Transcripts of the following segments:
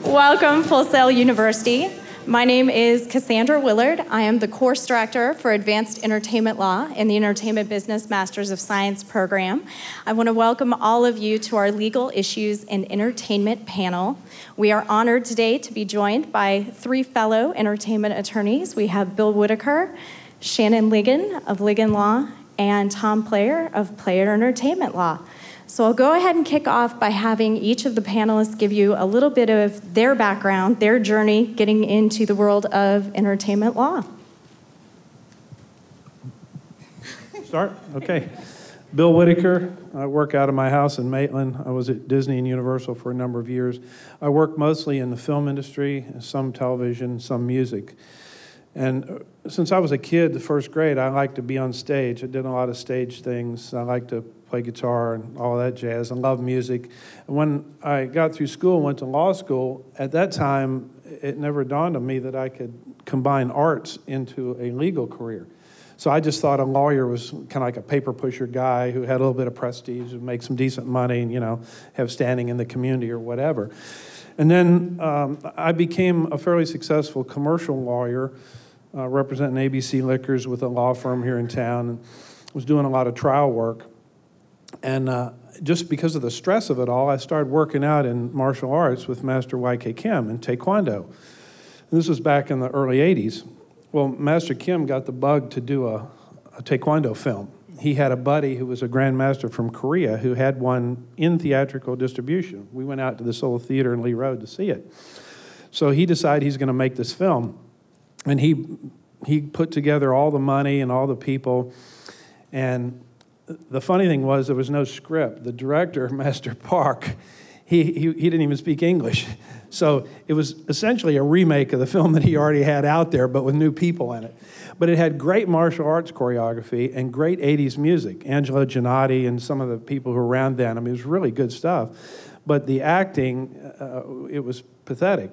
Welcome, Full Sail University. My name is Cassandra Willard. I am the course director for Advanced Entertainment Law in the Entertainment Business Masters of Science program. I want to welcome all of you to our Legal Issues in Entertainment panel. We are honored today to be joined by three fellow entertainment attorneys. We have Bill Whitacre, Shannon Ligon of Ligon Law, and Tom Player of Player Entertainment Law. So I'll go ahead and kick off by having each of the panelists give you a little bit of their background, their journey getting into the world of entertainment law. Start? Okay. Bill Whitacre. I work out of my house in Maitland. I was at Disney and Universal for a number of years. I worked mostly in the film industry, some television, some music. And since I was a kid, the first grade, I liked to be on stage. I did a lot of stage things. I liked to play guitar and all that jazz. I love music. And when I got through school and went to law school, at that time, it never dawned on me that I could combine arts into a legal career. So I just thought a lawyer was kind of like a paper pusher guy who had a little bit of prestige, would make some decent money and, have standing in the community or whatever. And then I became a fairly successful commercial lawyer, representing ABC Liquors with a law firm here in town, and was doing a lot of trial work. And just because of the stress of it all, I started working out in martial arts with Master YK Kim in Taekwondo. And this was back in the early 80s. Well, Master Kim got the bug to do a Taekwondo film. He had a buddy who was a grandmaster from Korea who had one in theatrical distribution. We went out to the Seoul Theater in Lee Road to see it. So he decided he's going to make this film. And he put together all the money and all the people. And the funny thing was there was no script. The director, Master Park, he didn't even speak English. So it was essentially a remake of the film that he already had out there, but with new people in it. But it had great martial arts choreography and great 80s music. Angelo Giannotti and some of the people who were around then. I mean, it was really good stuff. But the acting, it was pathetic.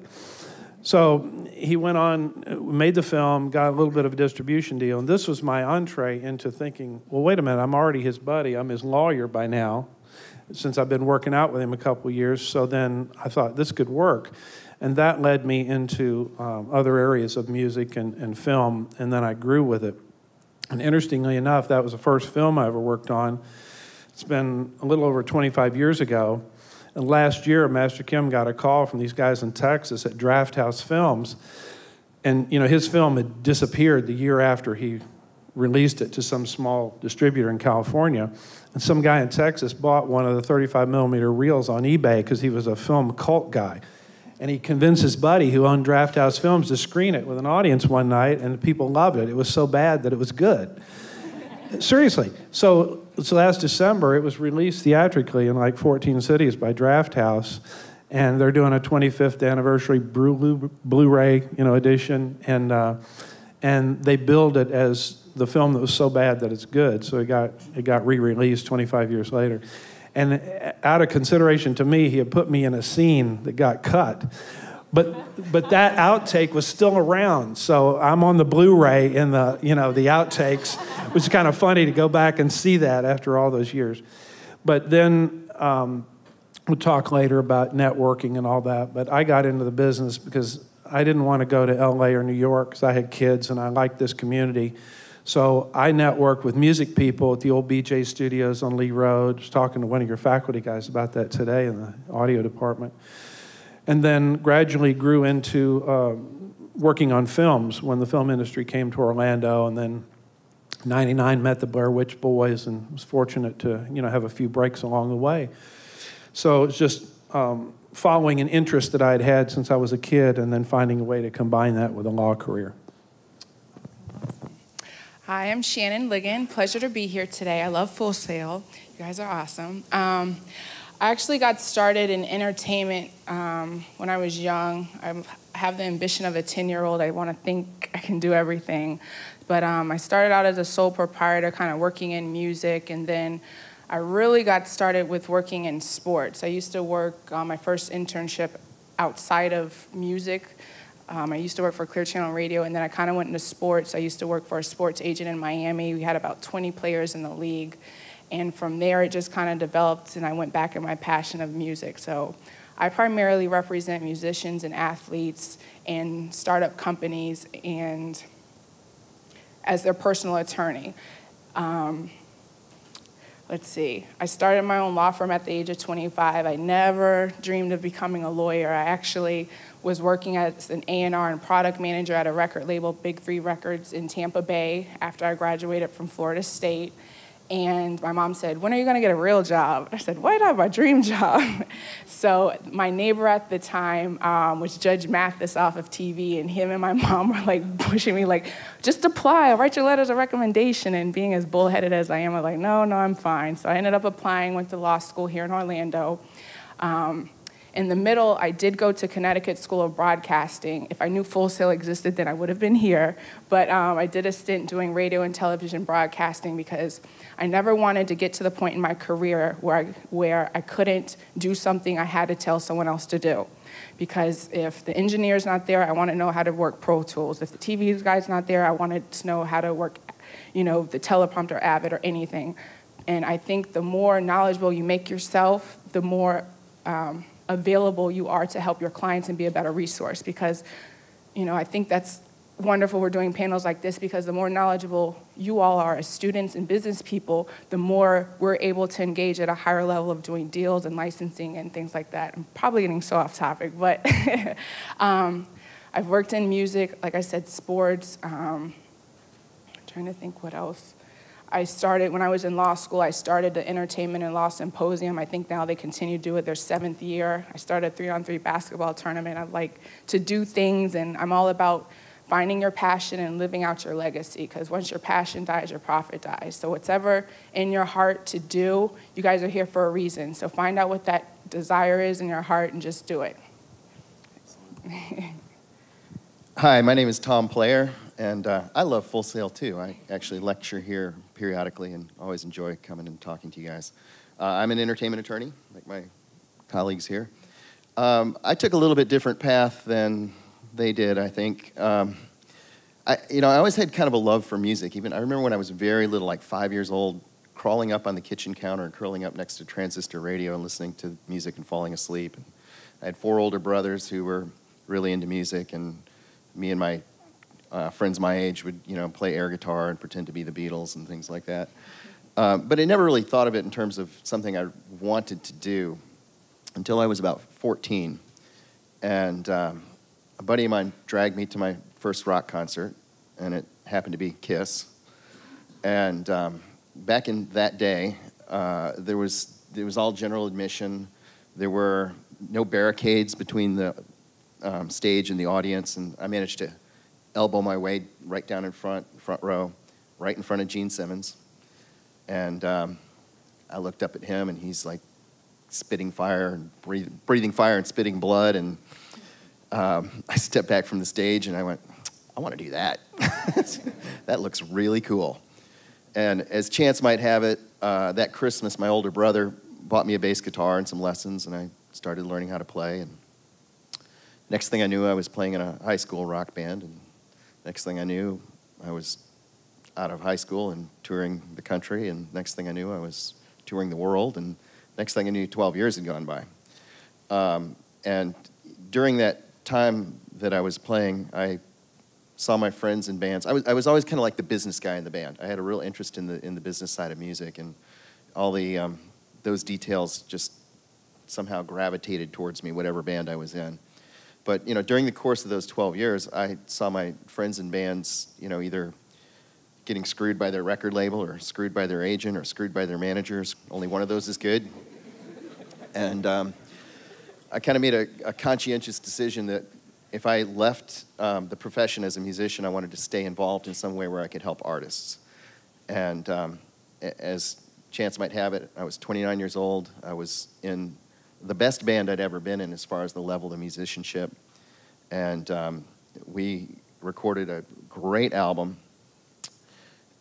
So he went on, made the film, got a little bit of a distribution deal, and this was my entree into thinking, well, wait a minute, I'm already his buddy, I'm his lawyer by now, since I've been working out with him a couple of years, so then I thought this could work. And that led me into other areas of music and film, and then I grew with it. And interestingly enough, that was the first film I ever worked on. It's been a little over 25 years ago. And last year, Master Kim got a call from these guys in Texas at Draft House Films. And, his film had disappeared the year after he released it to some small distributor in California. And some guy in Texas bought one of the 35mm reels on eBay because he was a film cult guy. And he convinced his buddy who owned Draft House Films to screen it with an audience one night, and people loved it. It was so bad that it was good. Seriously. So last December, it was released theatrically in like 14 cities by Draft House, and they're doing a 25th anniversary Blu-ray, edition, and they billed it as the film that was so bad that it's good. So it got re-released 25 years later, and out of consideration to me, he had put me in a scene that got cut. But that outtake was still around, so I'm on the Blu-ray in the the outtakes, which is kind of funny to go back and see that after all those years. But then we'll talk later about networking and all that. But I got into the business because I didn't want to go to L.A. or New York because I had kids and I liked this community. So I networked with music people at the old BJ Studios on Lee Road. I was talking to one of your faculty guys about that today in the audio department. And then gradually grew into working on films when the film industry came to Orlando, and then '99 met the Blair Witch Boys and was fortunate to have a few breaks along the way. So it's just following an interest that I had since I was a kid and then finding a way to combine that with a law career. Hi, I'm Shannon Ligon. Pleasure to be here today. I love Full Sail. You guys are awesome. I actually got started in entertainment when I was young. I have the ambition of a 10-year-old. I want to think I can do everything. But I started out as a sole proprietor, kind of working in music, and then I really got started with working in sports. I used to work on my first internship outside of music. I used to work for Clear Channel Radio, and then I kind of went into sports. I used to work for a sports agent in Miami. We had about 20 players in the league. And from there, it just kind of developed, and I went back in my passion of music. So I primarily represent musicians and athletes and startup companies and as their personal attorney. Let's see, I started my own law firm at the age of 25. I never dreamed of becoming a lawyer. I actually was working as an A&R and product manager at a record label, Big 3 Records in Tampa Bay, after I graduated from Florida State. And my mom said, when are you gonna get a real job? I said, why not my dream job? So my neighbor at the time was Judge Mathis off of TV, and him and my mom were like pushing me like, just apply, I'll write your letters of recommendation. And being as bullheaded as I am, I was like, no, I'm fine. So I ended up applying, went to law school here in Orlando. In the middle, I did go to Connecticut School of Broadcasting. If I knew Full Sail existed, then I would have been here. But I did a stint doing radio and television broadcasting because I never wanted to get to the point in my career where I couldn't do something I had to tell someone else to do. Because if the engineer's not there, I want to know how to work Pro Tools. If the TV guy's not there, I wanted to know how to work, the teleprompter, Avid, or anything. And I think the more knowledgeable you make yourself, the more available you are to help your clients and be a better resource. Because, I think that's wonderful we're doing panels like this, because the more knowledgeable you all are as students and business people, the more we're able to engage at a higher level of doing deals and licensing and things like that. I'm probably getting so off topic, but I've worked in music, like I said, sports. Trying to think what else. When I was in law school, I started the Entertainment and Law Symposium. I think now they continue to do it their 7th year. I started a 3-on-3 basketball tournament. I like to do things, and I'm all about finding your passion and living out your legacy, because once your passion dies, your profit dies. So whatever in your heart to do, you guys are here for a reason. So find out what that desire is in your heart and just do it. Hi, my name is Tom Player, and I love Full Sail too. I actually lecture here periodically and always enjoy coming and talking to you guys. I'm an entertainment attorney, like my colleagues here. I took a little bit different path than they did, I think. I always had kind of a love for music. I remember when I was very little, like 5 years old, crawling up on the kitchen counter and curling up next to transistor radio and listening to music and falling asleep. And I had 4 older brothers who were really into music, and me and my friends my age would, play air guitar and pretend to be the Beatles and things like that. But I never really thought of it in terms of something I wanted to do until I was about 14. And a buddy of mine dragged me to my first rock concert, and it happened to be Kiss. And back in that day, there was all general admission. There were no barricades between the stage and the audience, and I managed to elbow my way right down in front row, right in front of Gene Simmons. And I looked up at him, and he's like spitting fire and breathing fire and spitting blood. And I stepped back from the stage, and I went, I want to do that. That looks really cool. And as chance might have it, that Christmas, my older brother bought me a bass guitar and some lessons, and I started learning how to play. And next thing I knew, I was playing in a high school rock band, and next thing I knew, I was out of high school and touring the country, and next thing I knew, I was touring the world, and next thing I knew, 12 years had gone by. And during that time that I was playing, I saw my friends in bands. I was always kind of like the business guy in the band. I had a real interest in the business side of music, and all the those details just somehow gravitated towards me, whatever band I was in. But during the course of those 12 years, I saw my friends in bands, either getting screwed by their record label, or screwed by their agent, or screwed by their managers. Only one of those is good. And I kind of made a conscientious decision that if I left the profession as a musician, I wanted to stay involved in some way where I could help artists. And as chance might have it, I was 29 years old. I was in the best band I'd ever been in as far as the level of musicianship. And we recorded a great album.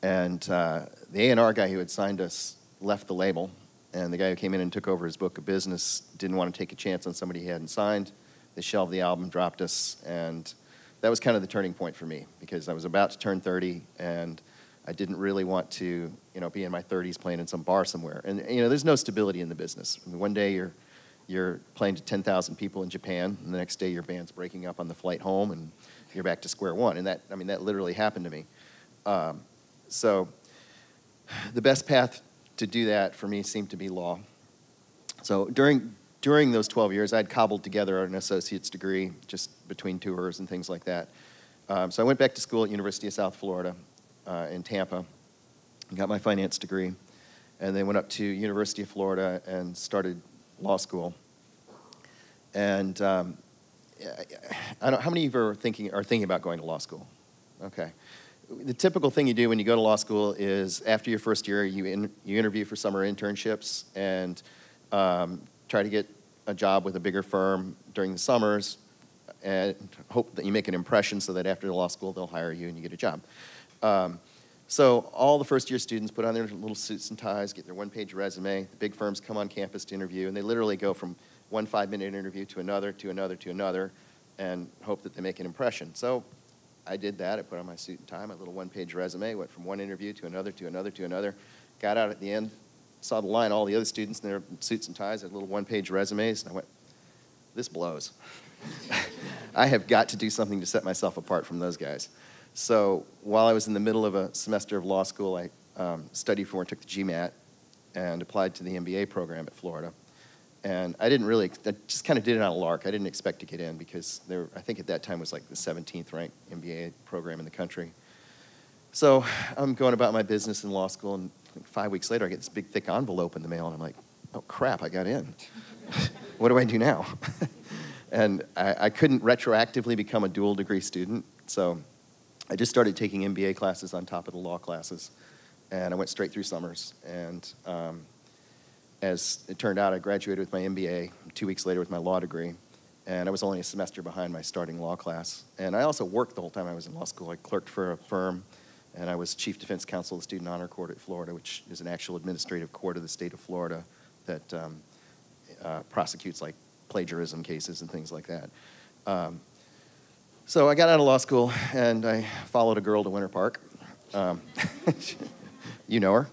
And the A&R guy who had signed us left the label. And the guy who came in and took over his book of business didn't want to take a chance on somebody he hadn't signed. They shelved the album, dropped us, and that was kind of the turning point for me, because I was about to turn 30, and I didn't really want to, be in my 30s playing in some bar somewhere. And there's no stability in the business. I mean, one day you you're playing to 10,000 people in Japan, and the next day your band's breaking up on the flight home, and you're back to square one. And that literally happened to me. So the best path to do that for me seemed to be law. So during those 12 years, I'd cobbled together an associate's degree just between tours and things like that. So I went back to school at University of South Florida in Tampa and got my finance degree, and then went up to University of Florida and started law school. And I don't, how many of you are thinking about going to law school? Okay. The typical thing you do when you go to law school is after your first year, you interview for summer internships and try to get a job with a bigger firm during the summers and hope that you make an impression so that after the law school they'll hire you and you get a job. So all the first year students put on their little suits and ties, get their one-page resume. The big firms come on campus to interview, and they literally go from one 5-minute interview to another, to another, to another, and hope that they make an impression. So I did that. I put on my suit and tie, my little one-page resume, went from one interview to another, to another, to another. Got out at the end, saw the line, all the other students in their suits and ties had little one-page resumes, and I went, this blows. I have got to do something to set myself apart from those guys. So while I was in the middle of a semester of law school, I studied for and took the GMAT and applied to the MBA program at Florida. And I just kind of did it on a lark. I didn't expect to get in because I think at that time was like the 17th ranked MBA program in the country. So I'm going about my business in law school, and 5 weeks later I get this big thick envelope in the mail, and I'm like, oh crap, I got in. What do I do now? And I couldn't retroactively become a dual degree student, so I just started taking MBA classes on top of the law classes, and I went straight through summers. And as it turned out, I graduated with my MBA 2 weeks later with my law degree, and I was only a semester behind my starting law class. And I also worked the whole time I was in law school. I clerked for a firm, and I was chief defense counsel of the Student Honor Court at Florida, which is an actual administrative court of the state of Florida that prosecutes like plagiarism cases and things like that. So I got out of law school, and I followed a girl to Winter Park. You know her.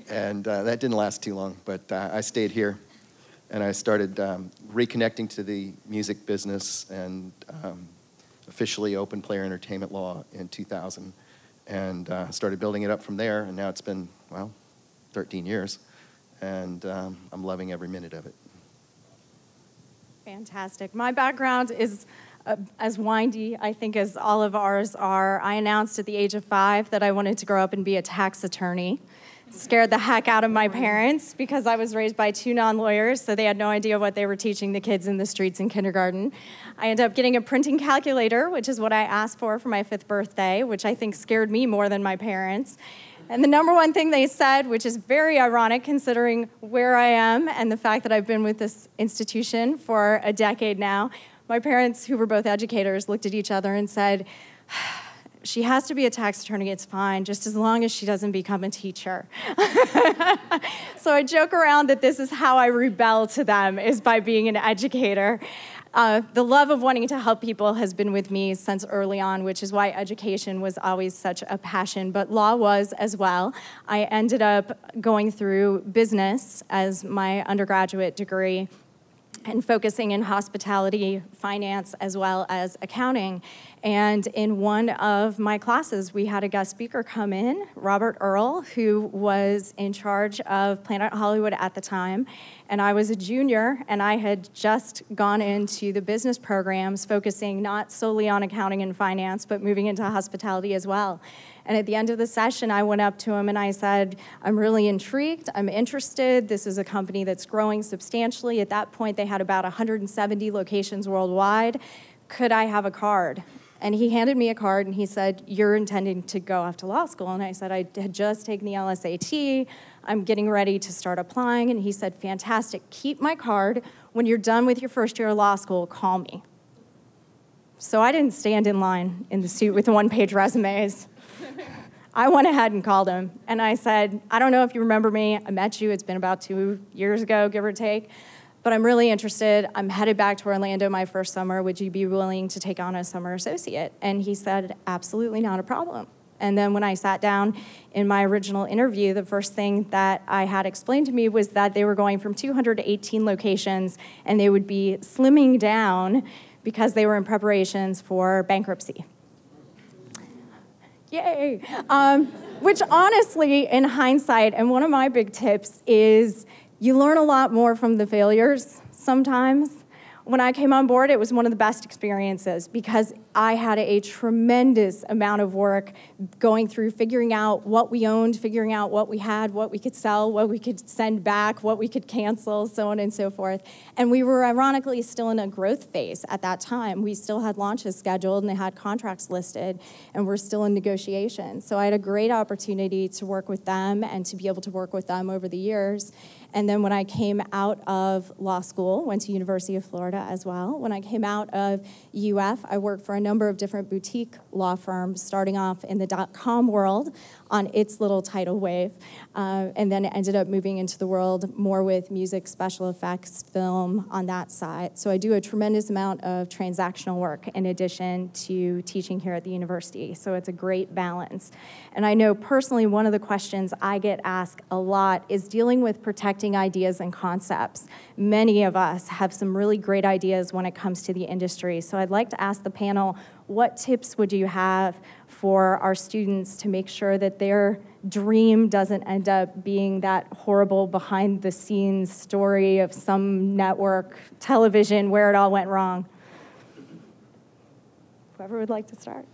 And that didn't last too long, but I stayed here, and I started reconnecting to the music business and officially opened Player Entertainment Law in 2000, and started building it up from there, and now it's been, well, 13 years, and I'm loving every minute of it. Fantastic. My background is as windy, I think, as all of ours are. I announced at the age of 5 that I wanted to grow up and be a tax attorney. Scared the heck out of my parents because I was raised by 2 non-lawyers, so they had no idea what they were teaching the kids in the streets in kindergarten. I ended up getting a printing calculator, which is what I asked for my 5th birthday, which I think scared me more than my parents. And the number one thing they said, which is very ironic considering where I am and the fact that I've been with this institution for a decade now, my parents, who were both educators, looked at each other and said, she has to be a tax attorney, it's fine, just as long as she doesn't become a teacher. So I joke around that this is how I rebel to them, is by being an educator. The love of wanting to help people has been with me since early on, which is why education was always such a passion, but law was as well. I ended up going through business as my undergraduate degree and focusing in hospitality, finance, as well as accounting. And in one of my classes, we had a guest speaker come in, Robert Earl, who was in charge of Planet Hollywood at the time. And I was a junior, and I had just gone into the business programs, focusing not solely on accounting and finance, but moving into hospitality as well. And at the end of the session, I went up to him and I said, I'm really intrigued, I'm interested. This is a company that's growing substantially. At that point, they had about 170 locations worldwide. Could I have a card? And he handed me a card and he said, you're intending to go off to law school? And I said, I had just taken the LSAT. I'm getting ready to start applying. And he said, fantastic, keep my card. When you're done with your first year of law school, call me. So I didn't stand in line in the suit with the one-page resumes. I went ahead and called him, and I said, I don't know if you remember me. I met you. It's been about 2 years ago, give or take, but I'm really interested. I'm headed back to Orlando my first summer. Would you be willing to take on a summer associate? And he said, absolutely not a problem. And then when I sat down in my original interview, the first thing that I had explained to me was that they were going from 200 to 18 locations, and they would be slimming down because they were in preparations for bankruptcy. Yay! Which honestly, in hindsight, and one of my big tips is you learn a lot more from the failures sometimes. When I came on board, it was one of the best experiences because I had a tremendous amount of work going through figuring out what we owned, figuring out what we had, what we could sell, what we could send back, what we could cancel, so on and so forth. And we were ironically still in a growth phase at that time. We still had launches scheduled and they had contracts listed, and we're still in negotiation. So I had a great opportunity to work with them and to be able to work with them over the years. And then when I came out of law school, went to University of Florida as well. When I came out of UF, I worked for a number of different boutique law firms, starting off in the .com world on its little tidal wave, and then ended up moving into the world more with music, special effects, film on that side. So I do a tremendous amount of transactional work in addition to teaching here at the university. So it's a great balance. And I know personally one of the questions I get asked a lot is dealing with protecting ideas and concepts. Many of us have some really great ideas when it comes to the industry. So I'd like to ask the panel, what tips would you have for our students to make sure that their dream doesn't end up being that horrible behind-the-scenes story of some network television where it all went wrong? Whoever would like to start.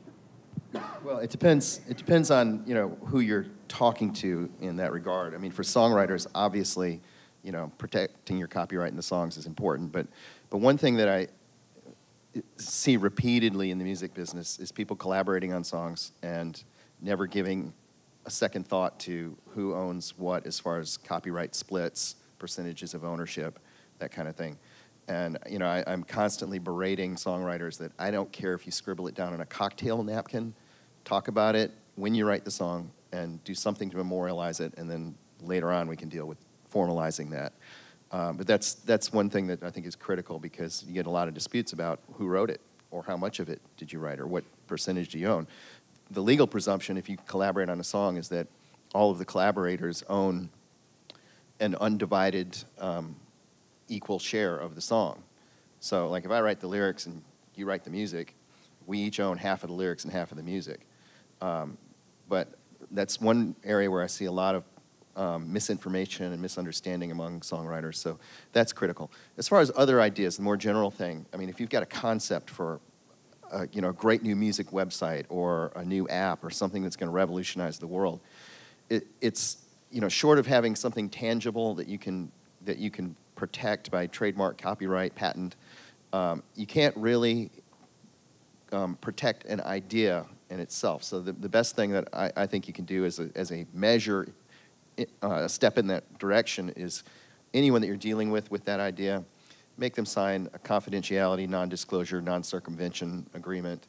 Well, it depends on, who you're talking to in that regard. I mean, for songwriters, obviously, protecting your copyright in the songs is important. But one thing that I see repeatedly in the music business is people collaborating on songs and never giving a second thought to who owns what as far as copyright splits, percentages of ownership, that kind of thing. And, I'm constantly berating songwriters that I don't care if you scribble it down on a cocktail napkin, talk about it when you write the song and do something to memorialize it, and then later on we can deal with formalizing that. But that's one thing that I think is critical because you get a lot of disputes about who wrote it or how much of it did you write or what percentage do you own. The legal presumption, if you collaborate on a song, is that all of the collaborators own an undivided equal share of the song. So like if I write the lyrics and you write the music, we each own half of the lyrics and half of the music. But that's one area where I see a lot of misinformation and misunderstanding among songwriters, so that's critical. As far as other ideas, the more general thing, I mean, if you've got a concept for a great new music website or a new app or something that's going to revolutionize the world, it's short of having something tangible that you can protect by trademark, copyright, patent, you can't really protect an idea in itself. So the best thing that I think you can do as a measure, a step in that direction, is anyone that you're dealing with that idea, make them sign a confidentiality, non-disclosure, non-circumvention agreement.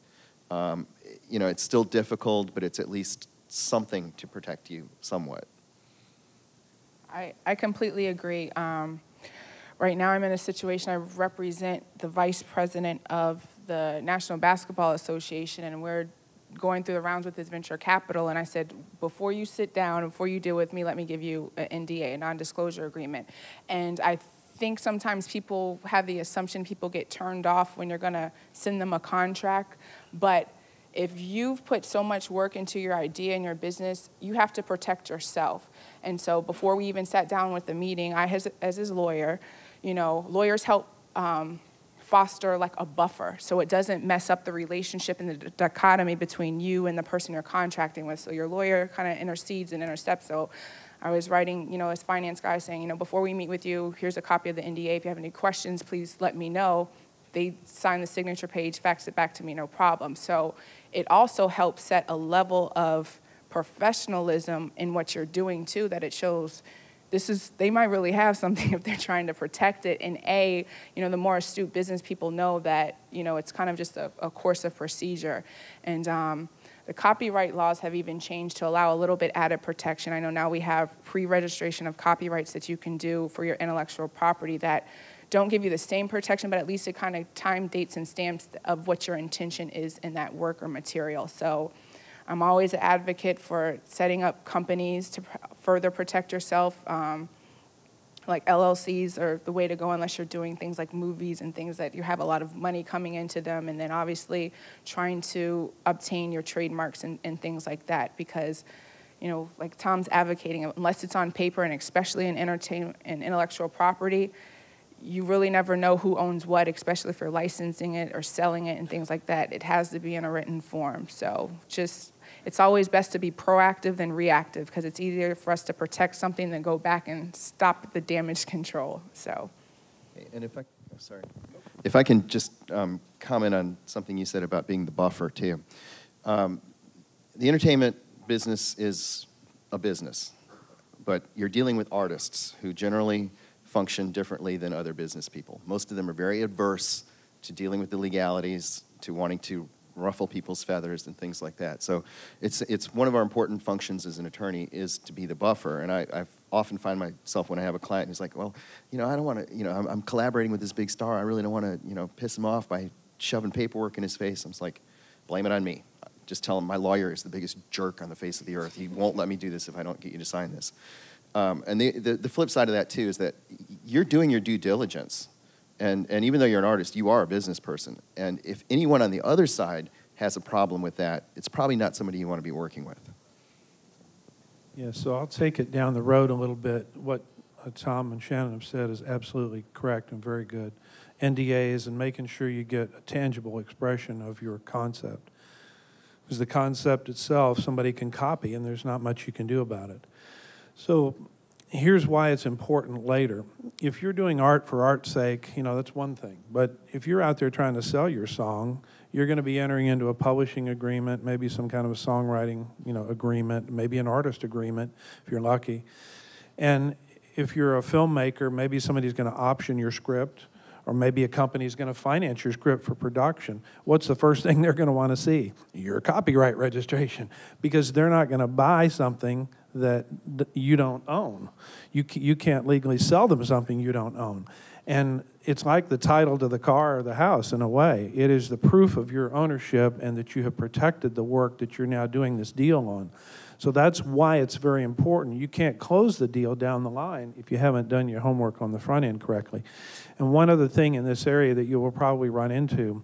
It's still difficult, but it's at least something to protect you somewhat. I completely agree. Right now I'm in a situation, I represent the vice president of the National Basketball Association, and we're going through the rounds with his venture capital, and I said, before you sit down, before you deal with me, let me give you an NDA, a non-disclosure agreement. And I think sometimes people have the assumption people get turned off when you're gonna send them a contract, but if you've put so much work into your idea and your business, you have to protect yourself. And so before we even sat down with the meeting, I, as his lawyer, lawyers help foster like a buffer so it doesn't mess up the relationship and the dichotomy between you and the person you're contracting with. So your lawyer kind of intercedes and intercepts. So I was writing, as finance guy saying, before we meet with you, here's a copy of the NDA. If you have any questions, please let me know. They sign the signature page, fax it back to me, no problem. So it also helps set a level of professionalism in what you're doing too, that it shows they might really have something if they're trying to protect it. And the more astute business people know that, it's kind of just a course of procedure. And the copyright laws have even changed to allow a little bit added protection. I know now we have pre-registration of copyrights that you can do for your intellectual property that don't give you the same protection, but at least it kind of time dates and stamps of what your intention is in that work or material. So I'm always an advocate for setting up companies to further protect yourself. Like LLCs are the way to go unless you're doing things like movies and things that you have a lot of money coming into them, and then obviously trying to obtain your trademarks and things like that, because, you know, like Tom's advocating, unless it's on paper, and especially in entertainment and intellectual property, you really never know who owns what, especially if you're licensing it or selling it and things like that. It has to be in a written form. So just, it's always best to be proactive than reactive, because it's easier for us to protect something than go back and stop the damage control. So, and if I can just comment on something you said about being the buffer too. The entertainment business is a business, but you're dealing with artists who generally function differently than other business people. Most of them are very adverse to dealing with the legalities, to wanting to ruffle people's feathers and things like that. So it's one of our important functions as an attorney is to be the buffer. And I often find myself when I have a client who's like, well, you know, I don't want to, you know, I'm collaborating with this big star. I really don't want to, you know, piss him off by shoving paperwork in his face. I'm just like, blame it on me. Just tell him my lawyer is the biggest jerk on the face of the earth. He won't let me do this if I don't get you to sign this. And the flip side of that, too, is that you're doing your due diligence. And even though you're an artist, you are a business person. And if anyone on the other side has a problem with that, it's probably not somebody you want to be working with. Yeah, so I'll take it down the road a little bit. What Tom and Shannon have said is absolutely correct and very good. NDAs and making sure you get a tangible expression of your concept. Because the concept itself, somebody can copy, and there's not much you can do about it. So here's why it's important later. If you're doing art for art's sake, you know, that's one thing. But if you're out there trying to sell your song, you're going to be entering into a publishing agreement, maybe some kind of a songwriting, you know, agreement, maybe an artist agreement, if you're lucky. And if you're a filmmaker, maybe somebody's going to option your script, or maybe a company's going to finance your script for production. What's the first thing they're going to want to see? Your copyright registration, because they're not going to buy something that you don't own. You can't legally sell them something you don't own. And it's like the title to the car or the house in a way. It is the proof of your ownership and that you have protected the work that you're now doing this deal on. So that's why it's very important. You can't close the deal down the line if you haven't done your homework on the front end correctly. And one other thing in this area that you will probably run into,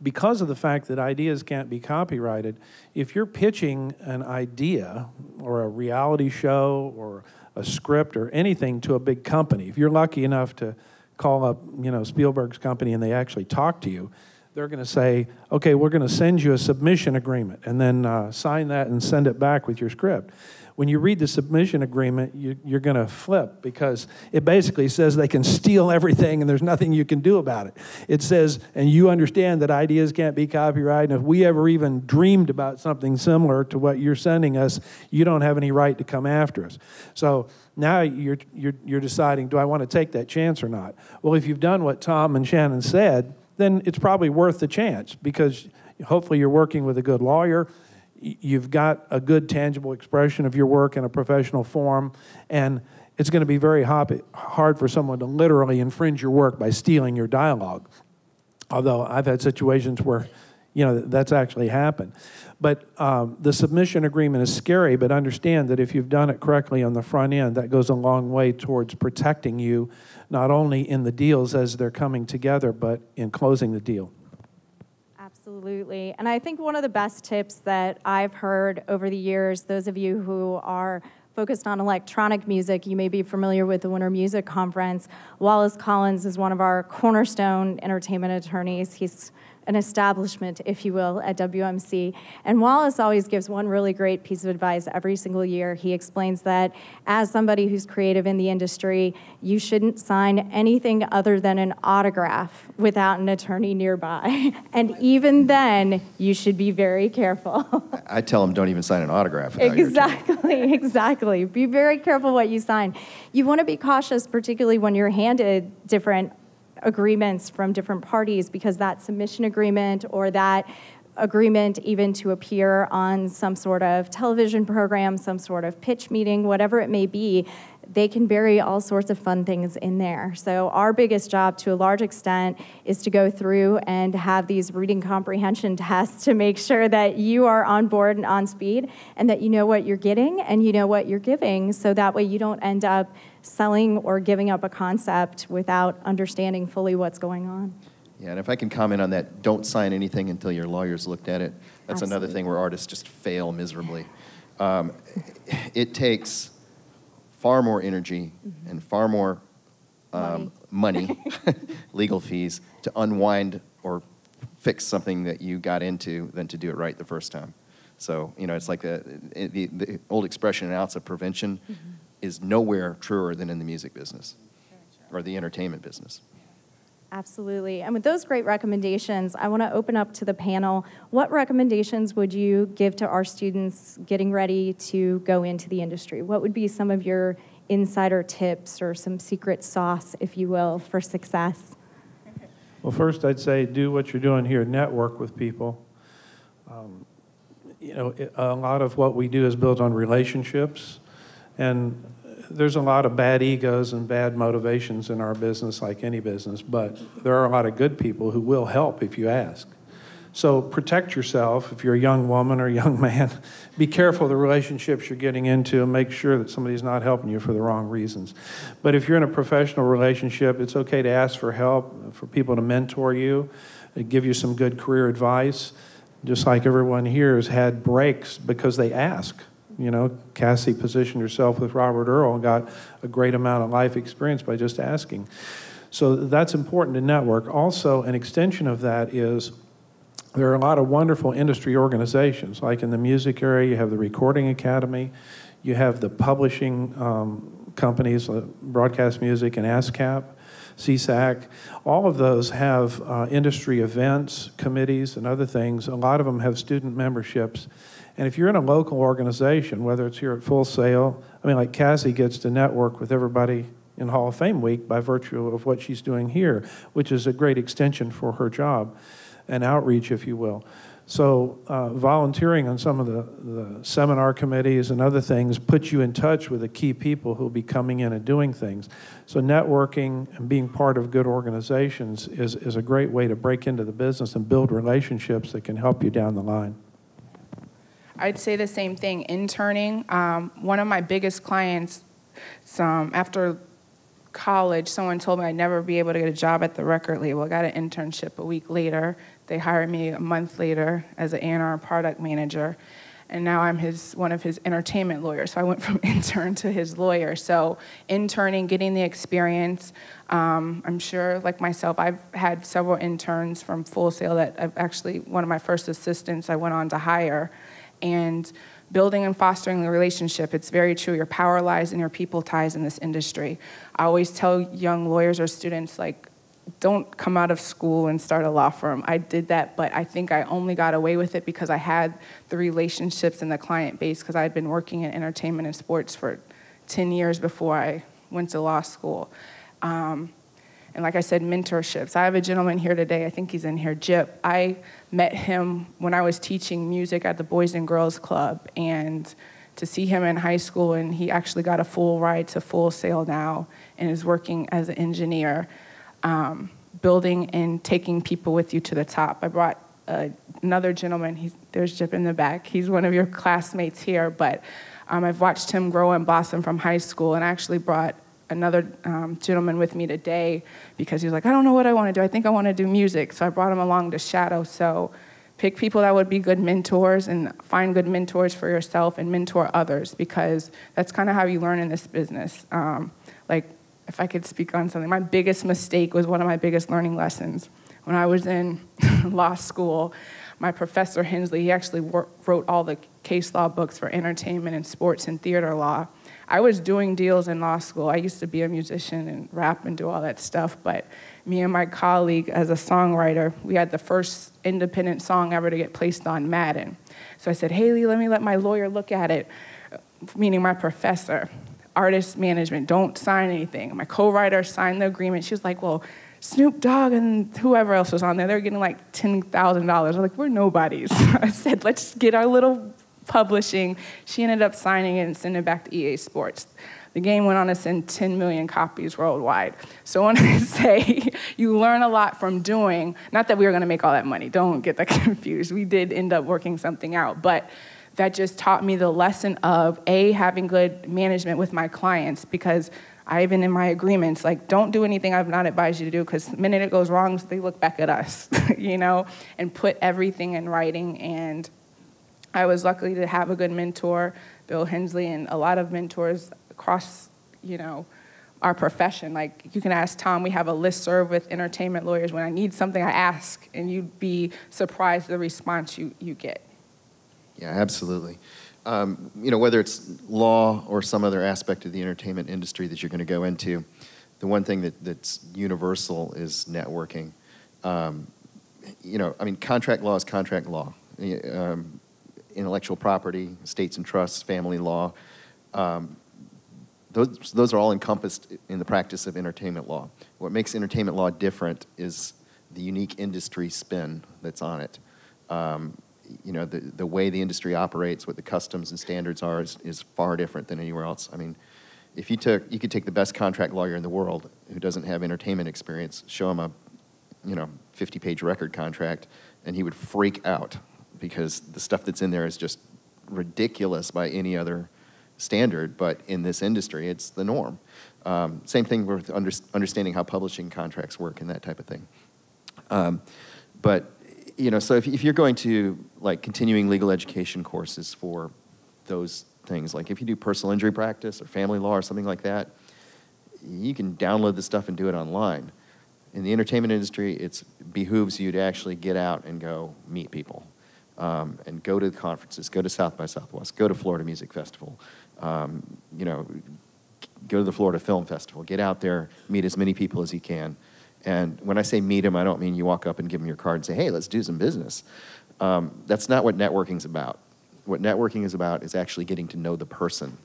because of the fact that ideas can't be copyrighted, if you're pitching an idea or a reality show or a script or anything to a big company, if you're lucky enough to call up, you know, Spielberg's company and they actually talk to you, they're going to say, okay, we're going to send you a submission agreement, and then sign that and send it back with your script. When you read the submission agreement, you're going to flip, because it basically says they can steal everything and there's nothing you can do about it. It says, and you understand that ideas can't be copyrighted, and if we ever even dreamed about something similar to what you're sending us, you don't have any right to come after us. So now you're deciding, do I want to take that chance or not? Well, if you've done what Tom and Shannon said, then it's probably worth the chance, because hopefully you're working with a good lawyer. You've got a good tangible expression of your work in a professional form, and it's going to be very hard for someone to literally infringe your work by stealing your dialogue. Although I've had situations where, you know, that's actually happened. But the submission agreement is scary, but understand that if you've done it correctly on the front end, that goes a long way towards protecting you, not only in the deals as they're coming together, but in closing the deal. Absolutely. And I think one of the best tips that I've heard over the years, those of you who are focused on electronic music, you may be familiar with the Winter Music Conference. Wallace Collins is one of our cornerstone entertainment attorneys. He's an establishment, if you will, at WMC. And Wallace always gives one really great piece of advice every single year. He explains that as somebody who's creative in the industry, you shouldn't sign anything other than an autograph without an attorney nearby. And even then, you should be very careful. I tell them don't even sign an autograph without Exactly, exactly. Be very careful what you sign. You want to be cautious, particularly when you're handed different agreements from different parties, because that submission agreement or that agreement even to appear on some sort of television program, some sort of pitch meeting, whatever it may be, they can bury all sorts of fun things in there. So our biggest job, to a large extent, is to go through and have these reading comprehension tests to make sure that you are on board and on speed, and that you know what you're getting and you know what you're giving, so that way you don't end up selling or giving up a concept without understanding fully what's going on. Yeah, and if I can comment on that, don't sign anything until your lawyer's looked at it. That's Absolutely. another thing where artists just fail miserably. It takes far more energy and far more money, legal fees, to unwind or fix something that you got into than to do it right the first time. So, you know, it's like the old expression, an ounce of prevention is nowhere truer than in the music business or the entertainment business. Absolutely. And with those great recommendations, I want to open up to the panel. What recommendations would you give to our students getting ready to go into the industry? What would be some of your insider tips or some secret sauce, if you will, for success? Well, first I'd say do what you're doing here, network with people. You know, a lot of what we do is built on relationships, and there's a lot of bad egos and bad motivations in our business, like any business, but there are a lot of good people who will help if you ask. So protect yourself. If you're a young woman or a young man, be careful of the relationships you're getting into and make sure that somebody's not helping you for the wrong reasons. But if you're in a professional relationship, it's okay to ask for help, for people to mentor you, give you some good career advice. Just like everyone here has had breaks because they ask. You know, Cassie positioned herself with Robert Earl and got a great amount of life experience by just asking. So that's important to network. Also, an extension of that is there are a lot of wonderful industry organizations. Like in the music area, you have the Recording Academy, you have the publishing companies, Broadcast Music and ASCAP, CSAC. All of those have industry events, committees, and other things. A lot of them have student memberships. And if you're in a local organization, whether it's here at Full Sail, I mean, like Cassie gets to network with everybody in Hall of Fame week by virtue of what she's doing here, which is a great extension for her job and outreach, if you will. So volunteering on some of the seminar committees and other things puts you in touch with the key people who will be coming in and doing things. So networking and being part of good organizations is a great way to break into the business and build relationships that can help you down the line. I'd say the same thing. Interning, one of my biggest clients, after college, someone told me I'd never be able to get a job at the record label. I got an internship a week later. They hired me a month later as an A&R product manager, and now I'm one of his entertainment lawyers. So I went from intern to his lawyer. So interning, getting the experience. I'm sure, like myself, I've had several interns from Full Sail that I've actually, one of my first assistants I went on to hire. And building and fostering the relationship, it's very true. Your power lies in your people ties in this industry. I always tell young lawyers or students, like, don't come out of school and start a law firm. I did that, but I think I only got away with it because I had the relationships and the client base, because I had been working in entertainment and sports for 10 years before I went to law school. And like I said, mentorships. I have a gentleman here today, I think he's in here, Jip. I met him when I was teaching music at the Boys and Girls Club, and to see him in high school, and he actually got a full ride to Full Sail now and is working as an engineer, building and taking people with you to the top. I brought another gentleman, there's Jip in the back. He's one of your classmates here, but I've watched him grow and blossom from high school, and I actually brought another gentleman with me today because he was like, I don't know what I want to do. I think I want to do music. So I brought him along to shadow. So pick people that would be good mentors and find good mentors for yourself and mentor others, because that's kind of how you learn in this business. Like, if I could speak on something, my biggest mistake was one of my biggest learning lessons. When I was in law school, my professor, Hensley, he actually wrote all the case law books for entertainment and sports and theater law. I was doing deals in law school. I used to be a musician and rap and do all that stuff, but me and my colleague as a songwriter, we had the first independent song ever to get placed on Madden. So I said, Haley, let me let my lawyer look at it, meaning my professor. Artist management, don't sign anything. My co-writer signed the agreement. She was like, well, Snoop Dogg and whoever else was on there, they're getting like $10,000. I'm like, we're nobodies. I said, let's get our little publishing. She ended up signing it and sending it back to EA Sports. The game went on to send 10 million copies worldwide. So when I say you learn a lot from doing, not that we were gonna make all that money, don't get that confused. We did end up working something out, but that just taught me the lesson of having good management with my clients, because I even in my agreements, like, don't do anything I've not advised you to do, because the minute it goes wrong, they look back at us, you know, and put everything in writing. And I was lucky to have a good mentor, Bill Hensley, and a lot of mentors across, you know, our profession. Like, you can ask Tom, we have a listserv with entertainment lawyers. When I need something, I ask, and you'd be surprised the response you get. Yeah, absolutely. You know, whether it's law or some other aspect of the entertainment industry that you're going to go into, the one thing that's universal is networking. You know, I mean, contract law is contract law. Intellectual property, estates and trusts, family law, those are all encompassed in the practice of entertainment law. What makes entertainment law different is the unique industry spin that's on it. You know, the way the industry operates, what the customs and standards are is far different than anywhere else. I mean, if you could take the best contract lawyer in the world who doesn't have entertainment experience, show him a, you know, 50-page record contract, and he would freak out, because the stuff that's in there is just ridiculous by any other standard, but in this industry, it's the norm. Same thing with understanding how publishing contracts work and that type of thing. But, you know, so if you're going to, like, continuing legal education courses for those things, like if you do personal injury practice or family law or something like that, you can download the stuff and do it online. In the entertainment industry, it behooves you to actually get out and go meet people. And go to the conferences, go to South by Southwest, go to Florida Music Festival, you know, go to the Florida Film Festival, get out there, meet as many people as you can. And when I say meet them, I don't mean you walk up and give them your card and say, hey, let's do some business. That's not what networking's about. What networking is about is actually getting to know the person.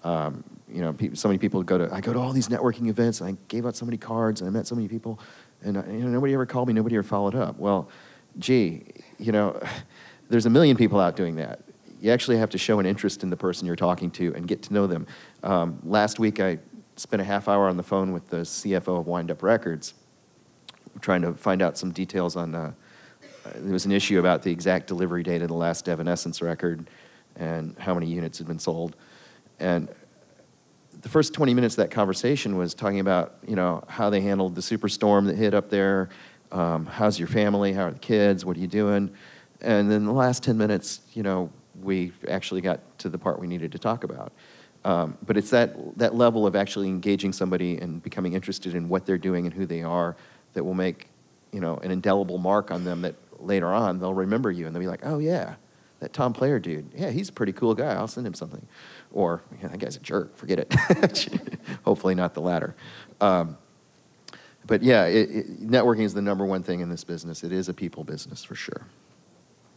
You know, so many people I go to all these networking events, and I gave out so many cards, and I met so many people, and you know, nobody ever called me, nobody ever followed up. Well, gee, you know, there's a million people out doing that. You actually have to show an interest in the person you're talking to and get to know them. Last week, I spent a half hour on the phone with the CFO of Wind Up Records, trying to find out some details on, there was an issue about the exact delivery date of the last Evanescence record and how many units had been sold. And the first 20 minutes of that conversation was talking about, you know, how they handled the superstorm that hit up there, how's your family, how are the kids, what are you doing? And then the last 10 minutes, you know, we actually got to the part we needed to talk about. But it's that level of actually engaging somebody and becoming interested in what they're doing and who they are that will make, you know, an indelible mark on them that later on they'll remember you and they'll be like, oh yeah, that Tom Player dude, yeah, he's a pretty cool guy, I'll send him something. Or, yeah, that guy's a jerk, forget it. Hopefully not the latter. But yeah, networking is the #1 thing in this business. It is a people business for sure.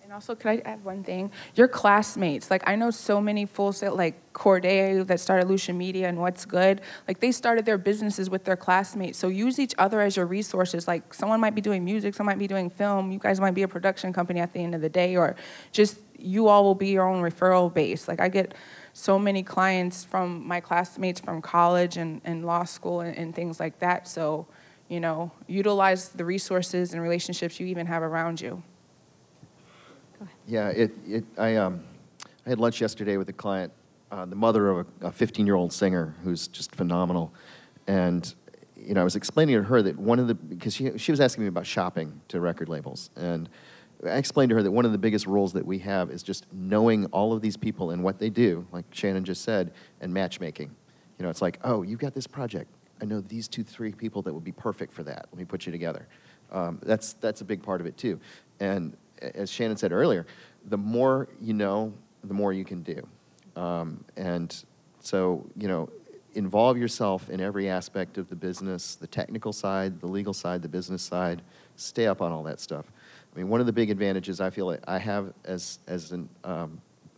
And also, could I add one thing? Your classmates, like, I know so many Full Sail, like Corday that started Lucia Media and What's Good, like, they started their businesses with their classmates. So use each other as your resources. Like, someone might be doing music, someone might be doing film, you guys might be a production company at the end of the day, or just you all will be your own referral base. Like, I get so many clients from my classmates from college and law school and things like that. So, you know, utilize the resources and relationships you even have around you. Yeah, I had lunch yesterday with a client, the mother of a 15-year-old singer who's just phenomenal. And, you know, I was explaining to her that because she was asking me about shopping to record labels. And I explained to her that one of the biggest roles that we have is just knowing all of these people and what they do, like Shannon just said, and matchmaking. You know, it's like, oh, you've got this project. I know these 2-3 people that would be perfect for that. Let me put you together. That's a big part of it, too. And as Shannon said earlier, the more you know, the more you can do. And so, you know, involve yourself in every aspect of the business, the technical side, the legal side, the business side. Stay up on all that stuff. I mean, one of the big advantages I feel like I have as a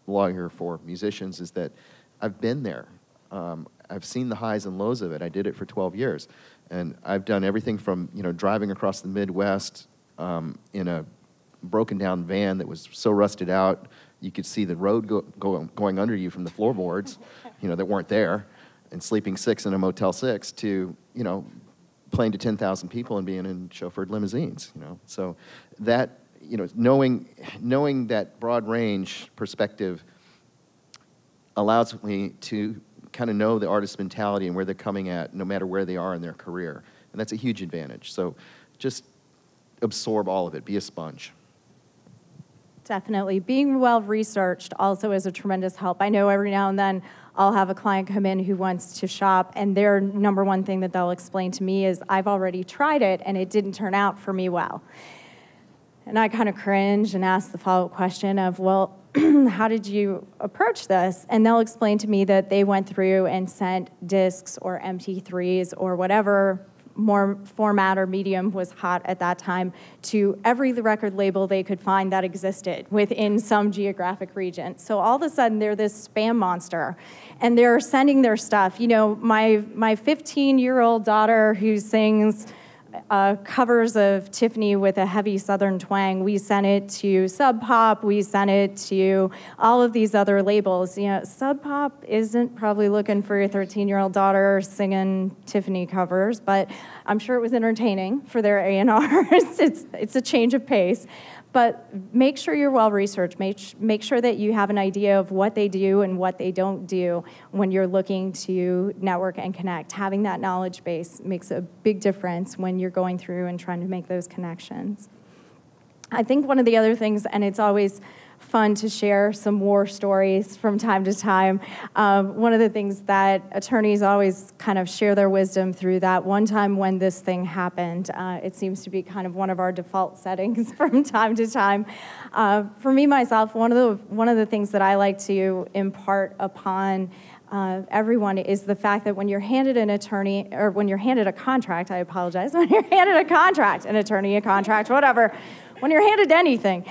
lawyer for musicians is that I've been there. I've seen the highs and lows of it. I did it for 12 years. And I've done everything from, driving across the Midwest in a broken down van that was so rusted out, you could see the road going under you from the floorboards, that weren't there, and sleeping 6 in a Motel 6 to, playing to 10,000 people and being in chauffeured limousines, So that, knowing that broad range perspective allows me to kind of know the artist's mentality and where they're coming at, no matter where they are in their career. And that's a huge advantage. So just absorb all of it, be a sponge. Definitely. Being well-researched also is a tremendous help. I know every now and then I'll have a client come in who wants to shop, and their number one thing that they'll explain to me is, I've already tried it, and it didn't turn out for me well. And I kind of cringe and ask the follow-up question of, well, how did you approach this? And they'll explain to me that they went through and sent discs or MP3s or whatever more format or medium was hot at that time to every record label they could find that existed within some geographic region. So all of a sudden they're this spam monster, and they're sending their stuff. My 15-year-old daughter who sings covers of Tiffany with a heavy Southern twang, we sent it to Sub Pop, we sent it to all of these other labels. Sub Pop isn't probably looking for your 13-year-old daughter singing Tiffany covers, but I'm sure it was entertaining for their A&Rs. It's a change of pace. But make sure you're well-researched. Make sure that you have an idea of what they do and what they don't do when you're looking to network and connect. Having that knowledge base makes a big difference when you're going through and trying to make those connections. I think one of the other things, and it's always fun to share some war stories from time to time. One of the things that attorneys always kind of share their wisdom through that one time when this thing happened. It seems to be kind of one of our default settings from time to time. For me, myself, one of the things that I like to impart upon everyone is the fact that when you're handed an attorney, or when you're handed a contract, I apologize, when you're handed a contract, an attorney, a contract, whatever, when you're handed anything,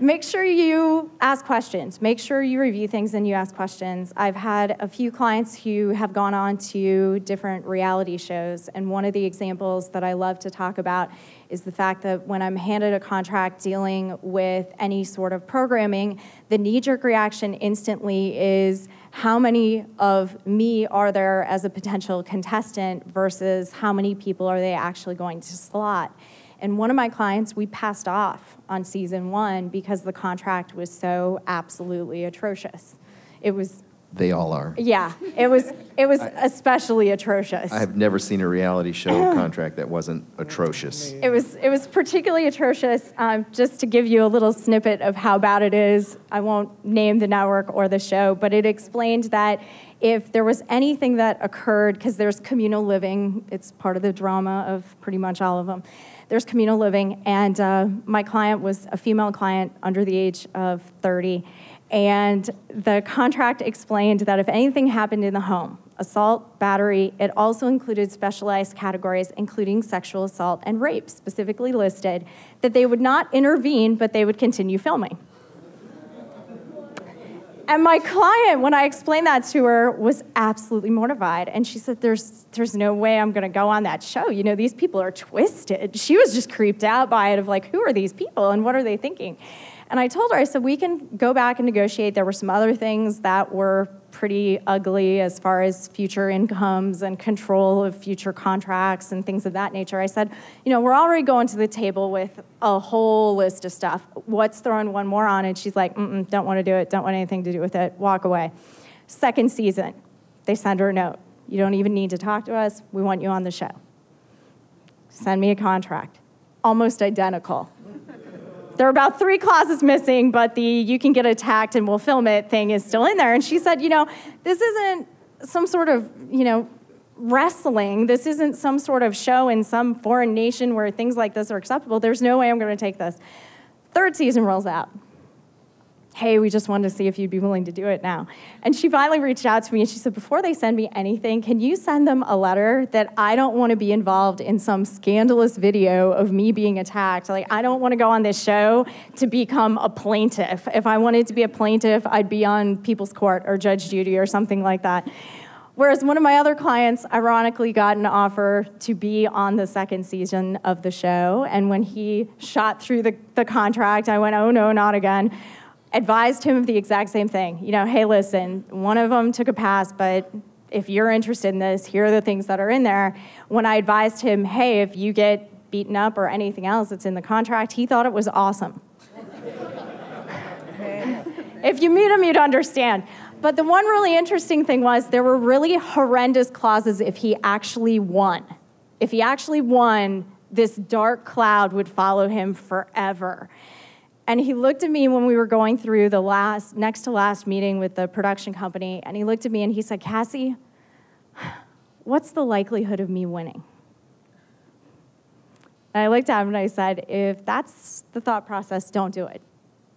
make sure you ask questions. Make sure you review things and you ask questions. I've had a few clients who have gone on to different reality shows, and one of the examples that I love to talk about is the fact that when I'm handed a contract dealing with any sort of programming, the knee-jerk reaction instantly is, how many of me are there as a potential contestant versus how many people are they actually going to slot? And one of my clients, we passed off on season 1 because the contract was so absolutely atrocious. It was... They all are. Yeah, it was especially atrocious. I have never seen a reality show contract that wasn't atrocious. It was particularly atrocious. Just to give you a little snippet of how bad it is, I won't name the network or the show, but it explained that if there was anything that occurred, because there's communal living, it's part of the drama of pretty much all of them. There's communal living, and my client was a female client under the age of 30, and the contract explained that if anything happened in the home, assault, battery, it also included specialized categories, including sexual assault and rape, specifically listed, that they would not intervene, but they would continue filming. And my client, when I explained that to her, was absolutely mortified. And she said, there's no way I'm going to go on that show. These people are twisted. She was just creeped out by it of like, who are these people and what are they thinking? And I told her, I said, we can go back and negotiate. There were some other things that were pretty ugly as far as future incomes and control of future contracts and things of that nature. I said, we're already going to the table with a whole list of stuff. What's throwing one more on? And she's like, don't want to do it, don't want anything to do with it, walk away. Second season, they send her a note. You don't even need to talk to us. We want you on the show. Send me a contract. Almost identical. There are about 3 clauses missing, but the you can get attacked and we'll film it thing is still in there. And she said, this isn't some sort of, wrestling. This isn't some sort of show in some foreign nation where things like this are acceptable. There's no way I'm going to take this. Third season rolls out. Hey, we just wanted to see if you'd be willing to do it now. And she finally reached out to me and she said, before they send me anything, can you send them a letter that I don't want to be involved in some scandalous video of me being attacked? Like, I don't want to go on this show to become a plaintiff. If I wanted to be a plaintiff, I'd be on People's Court or Judge Judy or something like that. Whereas one of my other clients ironically got an offer to be on the second season of the show, and when he shot through the contract, I went, oh no, not again. Advised him of the exact same thing. You know, hey, listen, one of them took a pass, but if you're interested in this, here are the things that are in there. When I advised him, hey, if you get beaten up or anything else that's in the contract, he thought it was awesome. If you meet him, you'd understand. But the one really interesting thing was there were really horrendous clauses if he actually won. If he actually won, this dark cloud would follow him forever. And he looked at me when we were going through the next to last meeting with the production company, and he looked at me and he said, Cassie, what's the likelihood of me winning? And I looked at him and I said, if that's the thought process, don't do it.